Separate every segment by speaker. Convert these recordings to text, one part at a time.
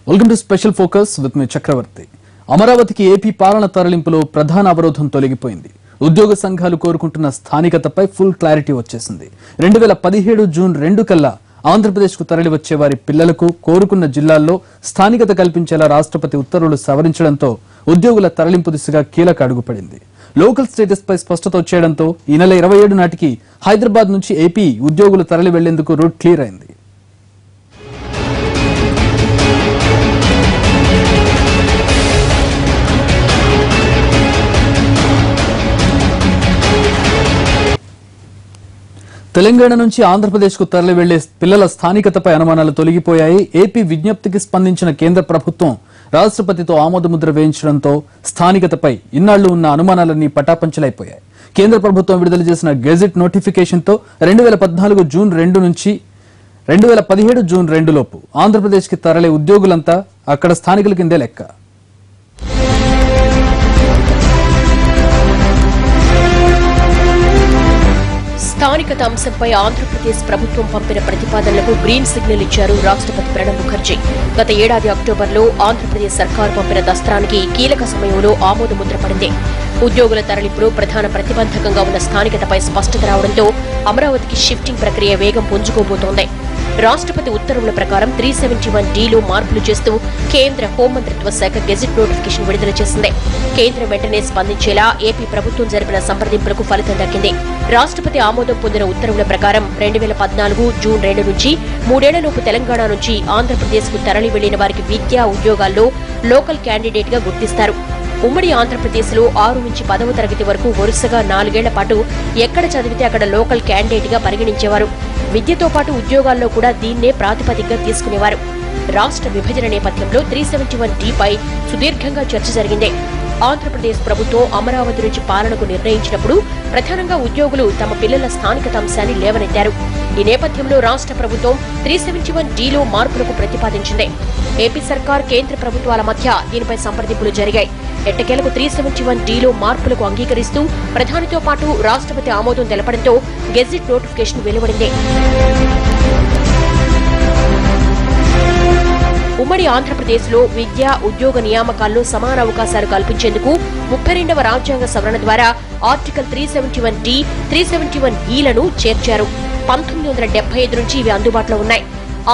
Speaker 1: Welcome to special focus with me Chakravarthi. అమరావతికి AP పాలన తరలింపులో ప్రధాన అవరోధం తొలగిపోయింది. ఉద్యోగ సంఘాలు కోరుకుంటున్న స్థానికతపై ఫుల్ క్లారిటీ వచ్చేసింది. 2017 జూన్ 2 కల్లా ఆంధ్రప్రదేశ్కు తరలి వచ్చే వారి పిల్లలకు కోరుకున్న జిల్లాల్లో స్థానికత కల్పించేలా రాష్ట్రపతి ఉత్తర్వులు సవరించడంతో ఉద్యోగుల తరలింపు దిశగా కీలక అడుగుపడింది. లోకల్ స్టేటస్ పై స్పష్టత వచ్చేయడంతో ఈ నెల 27 నాటికి హైదరాబాద్ నుంచి ఏపీ ఉద్యోగులు తరలి వెళ్లేందుకు రూట్ క్లియర్ అయింది. తెలంగాణ నుంచి ఆంధ్రప్రదేశ్కు తరలి వెళ్లే పిల్లల స్థానికతపై అనుమానాలు తొలగిపోయాయి. ఏపీ విజ్ఞప్తికి స్పందించిన కేంద్ర ప్రభుత్వం రాష్ట్రపతితో ఆమోదముద్ర వేయించడంతో స్థానికతపై ఇన్నాళ్లు ఉన్న అనుమానాలన్నీ పటాపంచలైపోయాయి. కేంద్ర ప్రభుత్వం విడుదల చేసిన గెజెట్ నోటిఫికేషన్తో 2014 జూన్ 2 నుంచి 2017 జూన్ 2 లోపు ఆంధ్రప్రదేశ్కి తరలే ఉద్యోగులంతా అక్కడ స్థానికుల కిందే లెక్క.
Speaker 2: స్థానికత అంశంపై ఆంధ్రప్రదేశ్ ప్రభుత్వం పంపిన ప్రతిపాదనలకు గ్రీన్ సిగ్నల్ ఇచ్చారు రాష్ట్రపతి ప్రణబ్ ముఖర్జీ. గత ఏడాది అక్టోబర్లో ఆంధ్రప్రదేశ్ సర్కారు పంపిన దస్త్రానికి కీలక సమయంలో ఆమోదముద్ర పడింది. ఉద్యోగుల తరలింపులో ప్రధాన ప్రతిబంధకంగా ఉన్న స్థానికతపై స్పష్టత రావడంతో అమరావతికి షిఫ్టింగ్ ప్రక్రియ వేగం పుంజుకోబోతోంది. రాష్ట్రపతి ఉత్తర్వుల ప్రకారం 371Dలో మార్పులు చేస్తూ కేంద్ర హోంమంత్రిత్వ శాఖ గెజెట్ నోటిఫికేషన్ విడుదల చేసింది. కేంద్రం వెంటనే స్పందించేలా ఏపీ ప్రభుత్వం జరిపిన సంప్రదింపులకు ఫలితం దక్కింది. రాష్ట్రపతి ఆమోదం పొందిన ఉత్తర్వుల ప్రకారం 2014 జూన్ 2 నుంచి 3 ఏళ్లలోపు తెలంగాణ నుంచి ఆంధ్రప్రదేశ్కు తరలి వెళ్లిన వారికి విద్యా ఉద్యోగాల్లో లోకల్ క్యాండిడేట్ గా గుర్తిస్తారు. ఉమ్మడి ఆంధ్రప్రదేశ్లో 6 నుంచి 10వ తరగతి వరకు వరుసగా 4 ఏళ్ల పాటు ఎక్కడ చదివితే అక్కడ లోకల్ క్యాండిడేట్ గా పరిగణించేవారు. విద్యతో పాటు ఉద్యోగాల్లో కూడా దీన్నే ప్రాతిపదికగా తీసుకునేవారు. రాష్ట్ర విభజన నేపథ్యంలో 371D పై సుదీర్ఘంగా చర్చ జరిగింది. ఆంధ్రప్రదేశ్ ప్రభుత్వం అమరావతి నుంచి పాలనకు నిర్ణయించినప్పుడు ప్రధానంగా ఉద్యోగులు తమ పిల్లల స్థానికత అంశాన్ని లేవనెత్తారు. ఈ నేపథ్యంలో రాష్ట్ర ప్రభుత్వం 371Dలో మార్పులకు ప్రతిపాదించింది. ఏపీ సర్కార్ కేంద్ర ప్రభుత్వాల మధ్య దీనిపై సంప్రదింపులు జరిగాయి. ఎట్టకేలకు 371Dలో మార్పులకు అంగీకరిస్తూ ప్రధానితో పాటు రాష్ట్రపతి ఆమోదం తెలపడంతో గెజిట్ నోటిఫికేషన్ వెలువడింది. ఉమ్మడి ఆంధ్రప్రదేశ్లో విద్యా ఉద్యోగ నియామకాల్లో సమాన అవకాశాలు కల్పించేందుకు 32వ రాజ్యాంగ సవరణ ద్వారా ఆర్టికల్ 371D, 371Eలను చేర్చారు. 1975 నుంచి ఇవి అందుబాటులో ఉన్నాయి.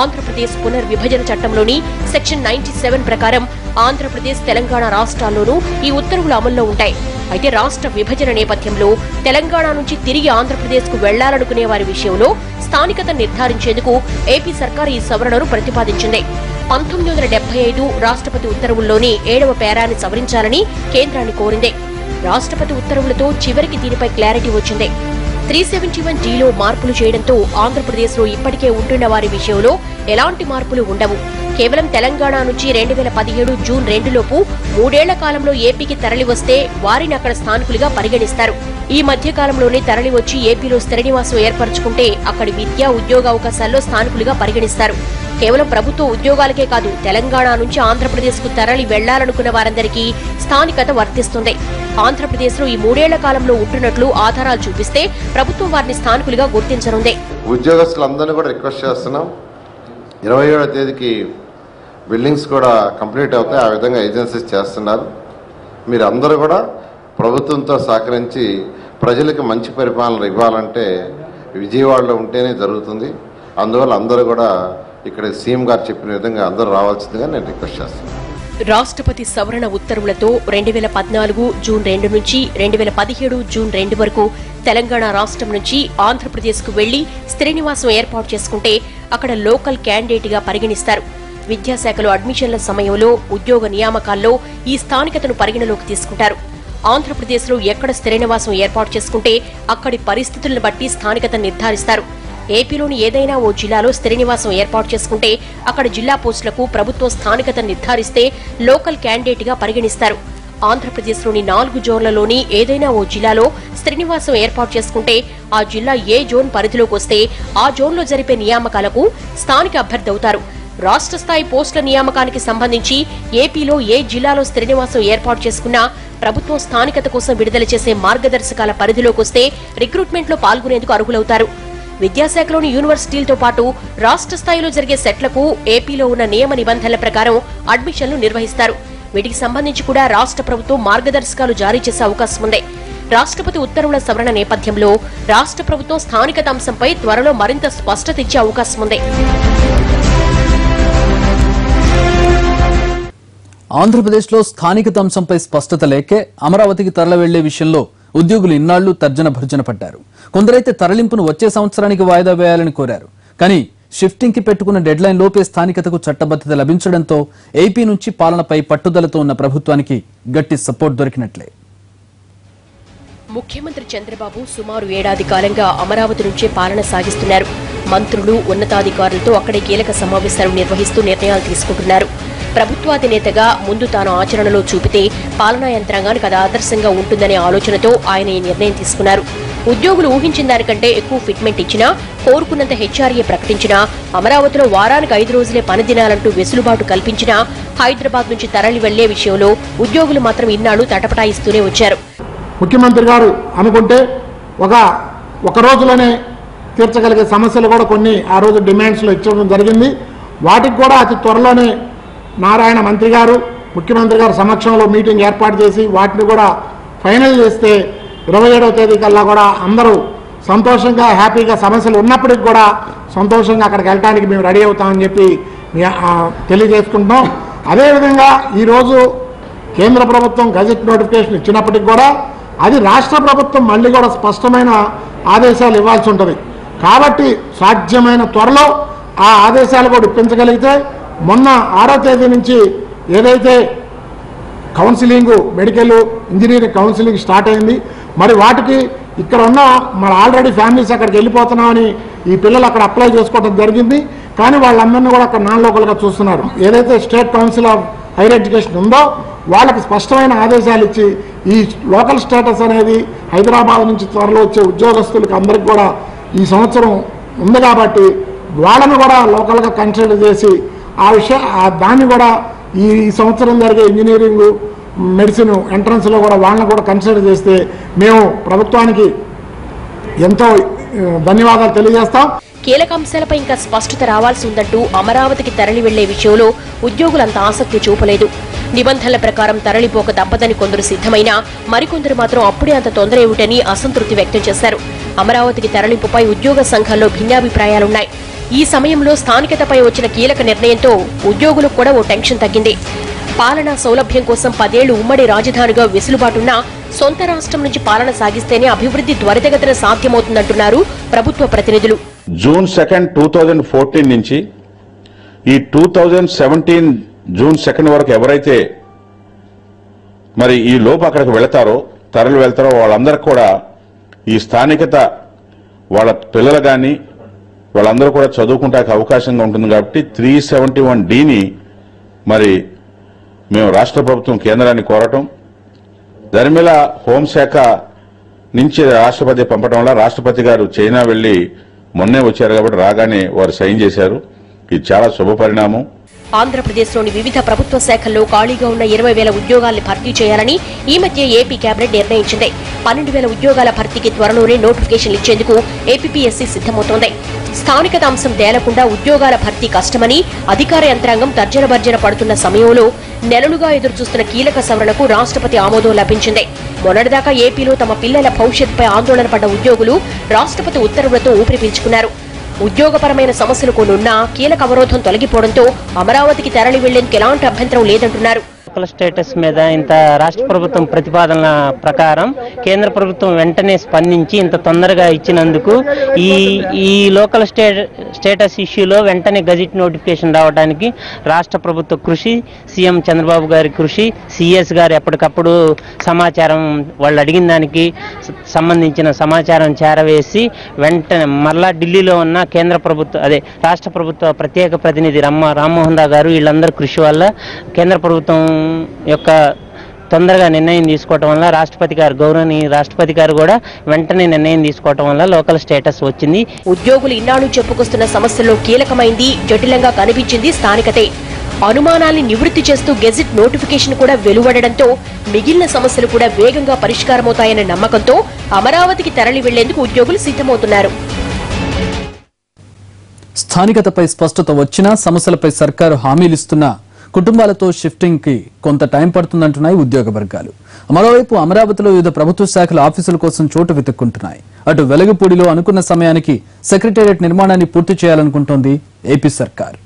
Speaker 2: ఆంధ్రప్రదేశ్ పునర్విభజన చట్టంలోని సెక్షన్ 97 ప్రకారం ఆంధ్రప్రదేశ్, తెలంగాణ రాష్ట్రాల్లోనూ ఈ ఉత్తర్వులు అమల్లో ఉంటాయి. అయితే రాష్ట్ర విభజన నేపథ్యంలో తెలంగాణ నుంచి తిరిగి ఆంధ్రప్రదేశ్కు వెళ్లాలనుకునే వారి విషయంలో స్థానికత నిర్ధారించేందుకు ఏపీ సర్కార్ ఈ సవరణను ప్రతిపాదించింది. 1975 రాష్ట్రపతి ఉత్తర్వుల్లోని 7వ పేరాని సవరించాలని కేంద్రాన్ని కోరింది. రాష్ట్రపతి ఉత్తర్వులతో చివరికి దీనిపై క్లారిటీ వచ్చింది. 371Dలో మార్పులు చేయడంతో ఆంధ్రప్రదేశ్లో ఇప్పటికే ఉంటున్న వారి విషయంలో ఎలాంటి మార్పులు ఉండవు. కేవలం తెలంగాణ నుంచి 2017 జూన్ 2 లోపు 3 ఏళ్ల కాలంలో ఏపీకి తరలి వస్తే వారిని అక్కడ స్థానికులుగా పరిగణిస్తారు. ఈ మధ్య కాలంలోనే తరలి వచ్చి ఏపీలో స్థిర నివాసం ఏర్పరచుకుంటే అక్కడి విద్యా ఉద్యోగ అవకాశాల్లో స్థానికులుగా పరిగణిస్తారు. కేవలం ప్రభుత్వ ఉద్యోగాలకే కాదు, తెలంగాణ నుంచి ఆంధ్రప్రదేశ్కు తరలి వెళ్లాలనుకున్న వారందరికీ స్థానికత వర్తిస్తుంది. ఆంధ్రప్రదేశ్లో ఈ 3 ఏళ్ల కాలంలో ఉంటున్నట్లు ఆధారాలు చూపిస్తే ప్రభుత్వం వారిని స్థానికులుగా గుర్తించనుంది.
Speaker 3: ఉద్యోగస్తులందరినీ కూడా రిక్వెస్ట్ చేస్తున్నాం, 27వ తేదీకి బిల్డింగ్స్ కూడా కంప్లీట్ అవుతాయి. ఆ విధంగా ఏజెన్సీస్ చేస్తున్నారు. మీరు అందరూ కూడా ప్రభుత్వంతో సహకరించి ప్రజలకు మంచి పరిపాలన ఇవ్వాలంటే విజయవాడలో ఉంటేనే జరుగుతుంది. అందువల్ల అందరూ కూడా ఇక్కడ సీఎం గారు చెప్పిన విధంగా అందరూ రావాల్సిందిగా నేను రిక్వెస్ట్ చేస్తున్నాను.
Speaker 2: రాష్ట్రపతి సవరణ ఉత్తర్వులతో 2014 జూన్ 2 నుంచి 2017 జూన్ 2 వరకు తెలంగాణ రాష్ట్రం నుంచి ఆంధ్రప్రదేశ్కు వెళ్లి స్థిర నివాసం ఏర్పాటు చేసుకుంటే అక్కడ లోకల్ క్యాండిడేట్ గా పరిగణిస్తారు. విద్యాశాఖలో అడ్మిషన్ల సమయంలో ఉద్యోగ నియామకాల్లో ఈ స్థానికతను పరిగణలోకి తీసుకుంటారు. ఆంధ్రప్రదేశ్లో ఎక్కడ స్థిర నివాసం ఏర్పాటు చేసుకుంటే అక్కడి పరిస్థితులను బట్టి స్థానికత నిర్ధారిస్తారు. ఏపీలోని ఏదైనా ఓ జిల్లాలో స్థిర నివాసం ఏర్పాటు చేసుకుంటే అక్కడ జిల్లా పోస్టులకు ప్రభుత్వం స్థానికత నిర్ధారిస్తే లోకల్ క్యాండిడేట్ గా పరిగణిస్తారు. ఆంధ్రప్రదేశ్లోని 4 జోన్లలోని ఏదైనా ఓ జిల్లాలో స్థిర నివాసం ఏర్పాటు చేసుకుంటే ఆ జిల్లా ఏ జోన్ పరిధిలోకి వస్తే ఆ జోన్లో జరిపే నియామకాలకు స్థానిక అభ్యర్థి అవుతారు. రాష్ట్ర స్థాయి పోస్టుల నియామకానికి సంబంధించి ఏపీలో ఏ జిల్లాలో స్థిర నివాసం ఏర్పాటు చేసుకున్నా ప్రభుత్వం స్థానికత కోసం విడుదల చేసే మార్గదర్శకాల పరిధిలోకి వస్తే రిక్రూట్మెంట్లో పాల్గొనేందుకు అర్హులవుతారు. విద్యాశాఖలోని యూనివర్సిటీలతో పాటు రాష్ట్ర స్థాయిలో జరిగే సెట్లకు ఏపీలో ఉన్న నియమ నిబంధనల ప్రకారం అడ్మిషన్లు నిర్వహిస్తారు. వీటికి సంబంధించి కూడా రాష్ట్ర ప్రభుత్వం మార్గదర్శకాలు జారీ చేసే అవకాశం ఉంది. రాష్ట్రపతి ఉత్తర్వుల సవరణ నేపథ్యంలో రాష్ట్ర ప్రభుత్వం స్థానికత అంశంపై త్వరలో మరింత స్పష్టత ఇచ్చే అవకాశం ఉంది.
Speaker 1: ఆంధ్రప్రదేశ్లో స్థానికత అంశంపై స్పష్టత లేకే అమరావతికి తరలి వెళ్లే విషయంలో ఉద్యోగులు ఇన్నాళ్లు తర్జన భర్జన పడ్డారు. కొందరైతే తరలింపును వచ్చే సంవత్సరానికి వాయిదా వేయాలని కోరారు. కానీ షిఫ్టింగ్ కి పెట్టుకున్న డెడ్లైన్ లోపే స్థానికతకు చట్టబద్దత లభించడంతో ఏపీ నుంచి పాలనపై పట్టుదలతో ఉన్న ప్రభుత్వానికి గట్టి సపోర్ట్ దొరికినట్లే.
Speaker 2: ముఖ్యమంత్రి చంద్రబాబు సుమారు ఏడాది కాలంగా అమరావతి నుంచే పాలన సాగిస్తున్నారు. మంత్రులు, ఉన్నతాధికారులతో అక్కడే కీలక సమావేశాలు నిర్వహిస్తూ నిర్ణయాలు తీసుకుంటున్నారు. ప్రభుత్వాధినేతగా ముందు తాను ఆచరణలో చూపితే పాలనా యంత్రాంగానికి అది ఆదర్శంగా ఉంటుందనే ఆలోచనతో ఆయన ఈ నిర్ణయం తీసుకున్నారు. ఉద్యోగులు ఊహించిన దానికంటే ఎక్కువ ఫిట్మెంట్ ఇచ్చినా, కోరుకున్నంత హెచ్ఆర్ఏ ప్రకటించినా, అమరావతిలో వారానికి 5 రోజులే పని దినాలంటూ వెసులుబాటు కల్పించినా హైదరాబాద్ నుంచి తరలి వెళ్లే విషయంలో ఉద్యోగులు మాత్రం ఇన్నాళ్లు తటపటాయిస్తూనే వచ్చారు.
Speaker 4: ముఖ్యమంత్రి గారు అనుకుంటే ఒక రోజులోనే తీర్చగలిగే సమస్యలు కూడా కొన్ని ఆ రోజు డిమాండ్స్లో ఇచ్చడం జరిగింది. వాటికి కూడా అతి త్వరలోనే నారాయణ మంత్రి గారు ముఖ్యమంత్రి గారు సమక్షంలో మీటింగ్ ఏర్పాటు చేసి వాటిని కూడా ఫైనల్ చేస్తే 27వ తేదీ కల్లా కూడా అందరూ సంతోషంగా హ్యాపీగా సమస్యలు ఉన్నప్పటికీ కూడా సంతోషంగా అక్కడికి వెళ్ళడానికి మేము రెడీ అవుతామని చెప్పి తెలియజేసుకుంటాం. అదేవిధంగా ఈరోజు కేంద్ర ప్రభుత్వం గజెట్ నోటిఫికేషన్ ఇచ్చినప్పటికి కూడా అది రాష్ట్ర ప్రభుత్వం మళ్ళీ కూడా స్పష్టమైన ఆదేశాలు ఇవ్వాల్సి ఉంటుంది. కాబట్టి సాధ్యమైన త్వరలో ఆ ఆదేశాలు కూడా ఇప్పించగలిగితే మొన్న 6వ తేదీ నుంచి ఏదైతే counselling, medical, engineering counselling start అయింది. మరి వాటికి ఇక్కడ ఉన్న మన ఆల్రెడీ ఫ్యామిలీస్ అక్కడికి వెళ్ళిపోతున్నామని ఈ పిల్లలు అక్కడ అప్లై చేసుకోవడం జరిగింది. కానీ వాళ్ళందరినీ కూడా అక్కడ నాన్ లోకల్గా చూస్తున్నారు. ఏదైతే state council of higher education ఉందో వాళ్ళకి స్పష్టమైన ఆదేశాలు ఇచ్చి ఈ లోకల్ స్టేటస్ అనేది హైదరాబాద్ నుంచి త్వరలో వచ్చే ఉద్యోగస్తులకు అందరికి కూడా ఈ సంవత్సరం ఉంది కాబట్టి వాళ్ళను కూడా లోకల్గా కన్సిడర్ చేసి దాన్ని కూడా ఈ సంవత్సరం జరిగే ఇంజనీరింగ్, మెడిసిన్ ఎంట్రన్స్లో కూడా వాళ్ళని కూడా కన్సిడర్ చేస్తే మేము ప్రభుత్వానికి ఎంతో ధన్యవాదాలు తెలియజేస్తాం.
Speaker 2: కీలక అంశాలపై ఇంకా స్పష్టత రావాల్సి ఉందంటూ అమరావతికి తరలి వెళ్లే విషయంలో ఉద్యోగులంత ఆసక్తి చూపలేదు. నిబంధనల ప్రకారం తరలిపోక తప్పదని కొందరు సిద్ధమైనా మరికొందరు మాత్రం అప్పుడే అంత తొందర ఏమిటని అసంతృప్తి వ్యక్తం చేశారు. అమరావతికి తరలింపుపై ఉద్యోగ సంఘాల్లో భిన్నాభిప్రాయాలున్నాయి. ఈ సమయంలో స్థానికతపై వచ్చిన కీలక నిర్ణయంతో ఉద్యోగులకు కూడా ఓ టెన్షన్ తగ్గింది. పాలనా సౌలభ్యం కోసం 10 ఏళ్లు ఉమ్మడి రాజధానిగా వెసులుబాటున్నా సొంత రాష్ట్రం నుంచి పాలన సాగిస్తేనే అభివృద్ధి త్వరితగతిన సాధ్యమవుతుందంటున్నారు ప్రభుత్వ ప్రతినిధులు.
Speaker 5: జూన్ 2, 2014 నుంచి ఈ 2017 జూన్ 2 వరకు ఎవరైతే మరి ఈ లోపు అక్కడికి తరలి వెళ్తారో వాళ్ళందరికీ కూడా ఈ స్థానికత వాళ్ళ పిల్లలు కానీ వాళ్ళందరూ కూడా చదువుకుంటానికి అవకాశంగా ఉంటుంది. కాబట్టి 371Dని మరి మేము రాష్ట్ర ప్రభుత్వం కేంద్రాన్ని కోరటం, దాని మీద హోంశాఖ నుంచి రాష్ట్రపతి పంపడం వల్ల రాష్ట్రపతి గారు చైనా వెళ్లి మొన్నే వచ్చారు కాబట్టి రాగానే వారు సైన్ చేశారు. ఇది చాలా శుభ పరిణామం.
Speaker 2: ఆంధ్రప్రదేశ్లోని వివిధ ప్రభుత్వ శాఖల్లో ఖాళీగా ఉన్న 20,000 ఉద్యోగాల్ని భర్తీ చేయాలని ఈ మధ్య ఏపీ కేబినెట్ నిర్ణయించింది. 12,000 ఉద్యోగాల భర్తీకి త్వరలోనే నోటిఫికేషన్లు ఇచ్చేందుకు ఏపీపీఎస్సీ సిద్దమవుతోంది. స్థానికత అంశం తేలకుండా ఉద్యోగాల భర్తీ కష్టమని అధికార యంత్రాంగం తర్జన భర్జన పడుతున్న సమయంలో నెలలుగా ఎదురుచూస్తున్న కీలక సవరణకు రాష్ట్రపతి ఆమోదం లభించింది. మొన్నటిదాకా ఏపీలో తమ పిల్లల భవిష్యత్తుపై ఆందోళన పడ్డ ఉద్యోగులు రాష్ట్రపతి ఉత్తర్వులతో ఊపిరి పీల్చుకున్నారు. ఉద్యోగపరమైన సమస్యలు కొన్నున్నా కీలక అవరోధం తొలగిపోవడంతో అమరావతికి తరలి వెళ్లేందుకు ఎలాంటి అభ్యంతరం లేదంటున్నారు.
Speaker 6: లోకల్ స్టేటస్ మీద ఇంత రాష్ట్ర ప్రభుత్వం ప్రతిపాదనల ప్రకారం కేంద్ర ప్రభుత్వం వెంటనే స్పందించి ఇంత తొందరగా ఇచ్చినందుకు ఈ లోకల్ స్టేటస్ ఇష్యూలో వెంటనే గజెట్ నోటిఫికేషన్ రావడానికి రాష్ట్ర ప్రభుత్వ కృషి, సీఎం చంద్రబాబు గారి కృషి, సిఎస్ గారు ఎప్పటికప్పుడు సమాచారం వాళ్ళు అడిగిన దానికి సంబంధించిన సమాచారం చేరవేసి వెంటనే మరలా ఢిల్లీలో ఉన్న కేంద్ర ప్రభుత్వ రాష్ట్ర ప్రభుత్వ ప్రత్యేక ప్రతినిధి రామ్మోహన్ రావు గారు వీళ్ళందరూ కృషి వల్ల కేంద్ర ప్రభుత్వం యొక్క తొందరగా నిర్ణయం తీసుకోవటం వల్ల గౌరవనీయ రాష్ట్రపతి గారు కూడా వెంటనే నిర్ణయం తీసుకోవటం వల్ల లోకల్ స్టేటస్ వచ్చింది.
Speaker 2: ఉద్యోగులు ఇన్నాళ్ళు చెప్పుకొస్తున్న సమస్యల్లో కీలకమైంది, జటిలంగా కనిపించింది స్థానికతే. అనుమానాల్ని నివృత్తి చేస్తూ గెజిట్ నోటిఫికేషన్ కూడా వెలువడడంతో మిగిలిన సమస్యలు కూడా వేగంగా పరిష్కారమవుతాయన్న నమ్మకంతో అమరావతికి తరలి వెళ్లేందుకు ఉద్యోగులు సిద్ధమవుతున్నారు.
Speaker 1: స్థానికతపై స్పష్టత వచ్చినా సమస్యలపై సర్కారు హామీలిస్తున్నా కుటుంబాలతో షిఫ్టింగ్ కి కొంత టైం పడుతుందంటున్నాయి ఉద్యోగ వర్గాలు. మరోవైపు అమరావతిలో వివిధ ప్రభుత్వ శాఖల ఆఫీసుల కోసం చోటు వెతుక్కుంటున్నాయి. అటు వెలగపూడిలో అనుకున్న సమయానికి సెక్రటేరియట్ నిర్మాణాన్ని పూర్తి చేయాలనుకుంటోంది ఏపీ సర్కార్.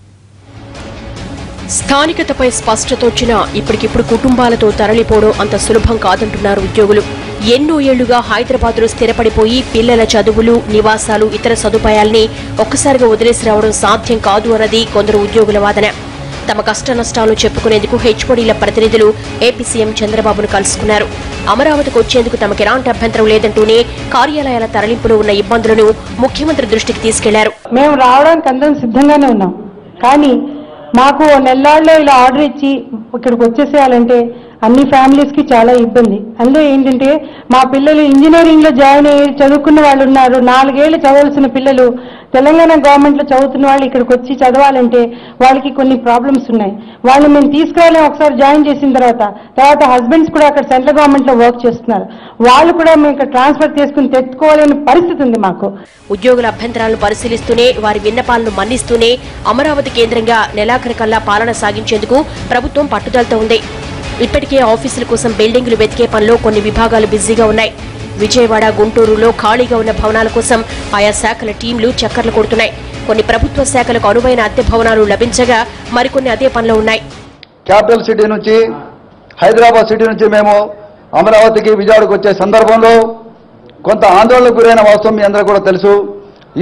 Speaker 2: స్థానికతపై స్పష్టత వచ్చినా ఇప్పటికిప్పుడు కుటుంబాలతో తరలిపోవడం అంత సులభం కాదంటున్నారు ఉద్యోగులు. ఎన్నో ఏళ్లుగా హైదరాబాద్లో స్థిరపడిపోయి పిల్లల చదువులు, నివాసాలు, ఇతర సదుపాయాల్ని ఒక్కసారిగా వదిలేసి రావడం సాధ్యం కాదు అన్నది కొందరు ఉద్యోగుల వాదన. తమ కష్ట నష్టాలను చెప్పుకునేందుకు హెచ్ఓడీల ప్రతినిధులు ఏపీ సీఎం చంద్రబాబును కలుసుకున్నారు. అమరావతికి వచ్చేందుకు తమకు ఎలాంటి అభ్యంతరం లేదంటూనే కార్యాలయాల తరలింపులో ఉన్న ఇబ్బందులను ముఖ్యమంత్రి దృష్టికి తీసుకెళ్లారు.
Speaker 7: మేము రావడానికి అందరం సిద్ధంగానే ఉన్నాం, కానీ మాకు నెల్లాళ్ళలో ఇలా ఆర్డర్ ఇచ్చి ఇక్కడికి వచ్చేసేయాలంటే అన్ని ఫ్యామిలీస్ కి చాలా ఇబ్బంది. అందులో ఏంటంటే మా పిల్లలు ఇంజనీరింగ్ లో జాయిన్ అయ్యి చదువుకున్న వాళ్ళు ఉన్నారు. 4 ఏళ్లు చదవాల్సిన పిల్లలు తెలంగాణ గవర్నమెంట్ లో చదువుతున్న వాళ్ళు ఇక్కడికి వచ్చి చదవాలంటే వాళ్ళకి కొన్ని ప్రాబ్లమ్స్ ఉన్నాయి. వాళ్ళు మేము తీసుకురాలేం. ఒకసారి జాయిన్ చేసిన తర్వాత హస్బెండ్స్ కూడా అక్కడ సెంట్రల్ గవర్నమెంట్ లో వర్క్ చేస్తున్నారు. వాళ్ళు కూడా మేము ఇక్కడ ట్రాన్స్ఫర్ చేసుకుని తెచ్చుకోవాలనే పరిస్థితి ఉంది మాకు.
Speaker 2: ఉద్యోగుల అభ్యంతరాలను పరిశీలిస్తూనే వారి విన్నపాలను మన్నిస్తూనే అమరావతి కేంద్రంగా నెలాఖరుకల్లా పాలన సాగించేందుకు ప్రభుత్వం పట్టుదలతో ఉంది. ఇప్పటికే ఆఫీసుల కోసం బిల్డింగులు వెతికే పనిలో కొన్ని విభాగాలు బిజీగా ఉన్నాయి. విజయవాడ, గుంటూరులో ఖాళీగా ఉన్న భవనాల కోసం ఆయా శాఖల టీంలు చక్కర్లు కొడుతున్నాయి. కొన్ని ప్రభుత్వ శాఖలకు అనువైన అద్దె భవనాలు లభించగా మరికొన్ని అదే పనిలో ఉన్నాయి.
Speaker 8: క్యాపిటల్ సిటీ నుంచి, హైదరాబాద్ సిటీ నుంచి మేము అమరావతికి, విజయవాడకు వచ్చే సందర్భంలో కొంత ఆందోళనకు గురైన వాస్తవం మీ అందరూ కూడా తెలుసు.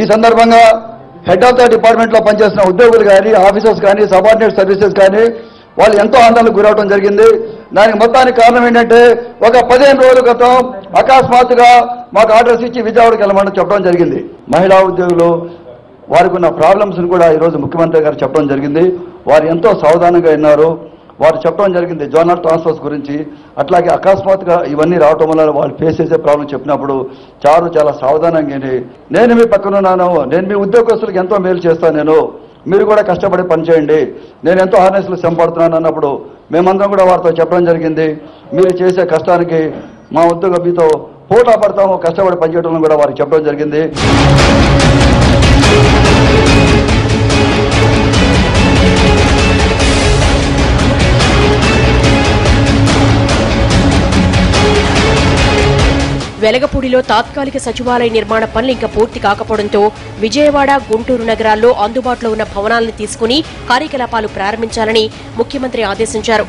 Speaker 8: ఈ సందర్భంగా హెడ్ ఆఫ్ ద డిపార్ట్మెంట్లో పనిచేస్తున్న ఉద్యోగులు కానీ, ఆఫీసర్స్ కానీ, సబార్డినేట్ సర్వీసెస్ కానీ వాళ్ళు ఎంతో ఆందోళనకు గురవడం జరిగింది. దానికి మొత్తానికి కారణం ఏంటంటే ఒక 15 రోజుల క్రితం అకస్మాత్తుగా మాకు ఆర్డర్స్ ఇచ్చి విజయవాడకి వెళ్ళమని చెప్పడం జరిగింది. మహిళా ఉద్యోగులు వారికి ఉన్న ప్రాబ్లమ్స్ని కూడా ఈరోజు ముఖ్యమంత్రి గారు చెప్పడం జరిగింది. వారు ఎంతో సావధానంగా విన్నారు. వారు చెప్పడం జరిగింది జోనల్ ట్రాన్స్ఫర్స్ గురించి. అట్లాగే అకస్మాత్తుగా ఇవన్నీ రావటం వల్ల వాళ్ళు ఫేస్ చేసే ప్రాబ్లం చెప్పినప్పుడు చాలా సావధానంగా నేను మీ పక్కన ఉన్నాను, నేను మీ ఉద్యోగస్తులకు ఎంతో మేలు చేస్తాను, మీరు కూడా కష్టపడి పనిచేయండి, నేను ఎంతో హార్నెస్లు శ్రమపడుతున్నాను అన్నప్పుడు మేమందరం కూడా వారితో చెప్పడం జరిగింది. మీరు చేసే కష్టానికి మా ఉద్యోగ మీతో పోటా పడతాము, కష్టపడి పనిచేయడం కూడా వారికి చెప్పడం జరిగింది.
Speaker 2: వెలగపూడిలో తాత్కాలిక సచివాలయ నిర్మాణ పనులు ఇంకా పూర్తి కాకపోవడంతో విజయవాడ, గుంటూరు నగరాల్లో అందుబాటులో ఉన్న భవనాలను తీసుకుని కార్యకలాపాలు ప్రారంభించాలని ముఖ్యమంత్రి ఆదేశించారు.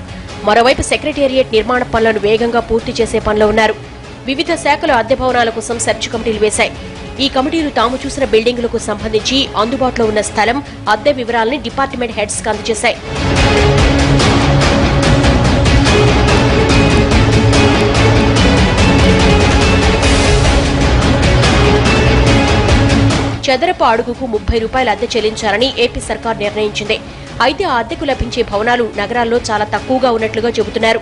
Speaker 2: మరోవైపు సెక్రటేరియట్ నిర్మాణ పనులను వేగంగా పూర్తి చేసే పనిలో ఉన్నారు. వివిధ శాఖల అద్దె భవనాల కోసం సెర్చ్ కమిటీలు వేశాయి. ఈ కమిటీలు తాము చూసిన బిల్డింగులకు సంబంధించి అందుబాటులో ఉన్న స్థలం, అద్దె వివరాలని డిపార్ట్మెంట్ హెడ్స్ కు అందజేశాయి. చదరపు అడుగుకు 30 రూపాయల అద్దె చెల్లించాలని ఏపీ సర్కార్ నిర్ణయించింది. అయితే ఆ అద్దెకు లభించే భవనాలు నగరాల్లో చాలా తక్కువగా ఉన్నట్లుగా చెబుతున్నారు.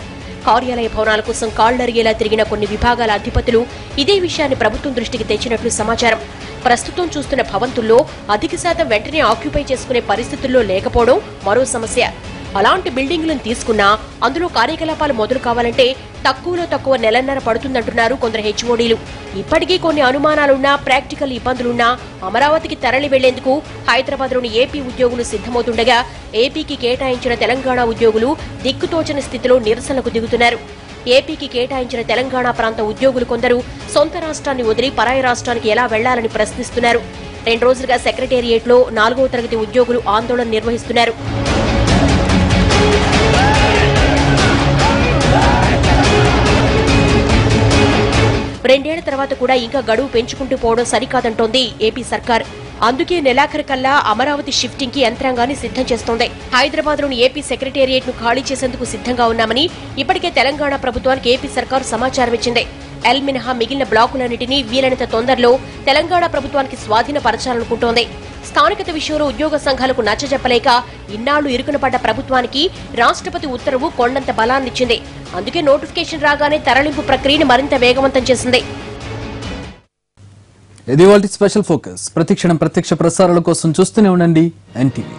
Speaker 2: కార్యాలయ భవనాల కోసం కాళ్లరిగేలా తిరిగిన కొన్ని విభాగాల అధిపతులు ఇదే విషయాన్ని ప్రభుత్వం దృష్టికి తెచ్చినట్లు సమాచారం. ప్రస్తుతం చూస్తున్న భవంతుల్లో అధిక శాతం వెంటనే ఆక్యుపై చేసుకునే పరిస్థితుల్లో లేకపోవడం మరో సమస్య. అలాంటి బిల్డింగులను తీసుకున్నా అందులో కార్యకలాపాలు మొదలు కావాలంటే తక్కువలో తక్కువ నెలన్నర పడుతుందంటున్నారు కొందరు హెచ్ఓడీలు. ఇప్పటికీ కొన్ని అనుమానాలున్నా, ప్రాక్టికల్ ఇబ్బందులున్నా అమరావతికి తరలి వెళ్లేందుకు హైదరాబాద్లోని ఏపీ ఉద్యోగులు సిద్ధమవుతుండగా ఏపీకి కేటాయించిన తెలంగాణ ఉద్యోగులు దిక్కుతోచని స్థితిలో నిరసనలకు దిగుతున్నారు. ఏపీకి కేటాయించిన తెలంగాణ ప్రాంత ఉద్యోగులు కొందరు సొంత రాష్ట్రాన్ని వదిలి పరాయి రాష్ట్రానికి ఎలా వెళ్లాలని ప్రశ్నిస్తున్నారు. 2 రోజులుగా సెక్రటేరియట్లో 4వ తరగతి ఉద్యోగులు ఆందోళన నిర్వహిస్తున్నారు. రెండేళ్ల తర్వాత కూడా ఇంకా గడువు పెంచుకుంటూ పోవడం సరికాదంటోంది ఏపీ సర్కార్. అందుకే నెలాఖరుకల్లా అమరావతి షిఫ్టింగ్ కి యంత్రాంగాన్ని సిద్ధం చేస్తోంది. హైదరాబాద్లోని ఏపీ సెక్రటేరియట్ ను ఖాళీ చేసేందుకు సిద్ధంగా ఉన్నామని ఇప్పటికే తెలంగాణ ప్రభుత్వానికి ఏపీ సర్కారు సమాచారం ఇచ్చింది. ఎల్ మినహా మిగిలిన బ్లాకులన్నింటినీ వీలైనంత తొందరలో తెలంగాణ ప్రభుత్వానికి స్వాధీనపరచాలనుకుంటోంది. స్థానికత విషయంలో ఉద్యోగ సంఘాలకు నచ్చజెప్పలేక ఇన్నాళ్లు ఇరుకున పడ్డ ప్రభుత్వానికి రాష్ట్రపతి ఉత్తర్వు కొండంత బలాన్నిచ్చింది. అందుకే నోటిఫికేషన్ రాగానే తరలింపు ప్రక్రియను మరింత వేగవంతం చేసింది.
Speaker 1: ఇది వాల్టి స్పెషల్ ఫోకస్. ప్రతిక్షణం ప్రత్యక్ష ప్రసారాల కోసం చూస్తూనే ఉండండి ఎన్టీవీ.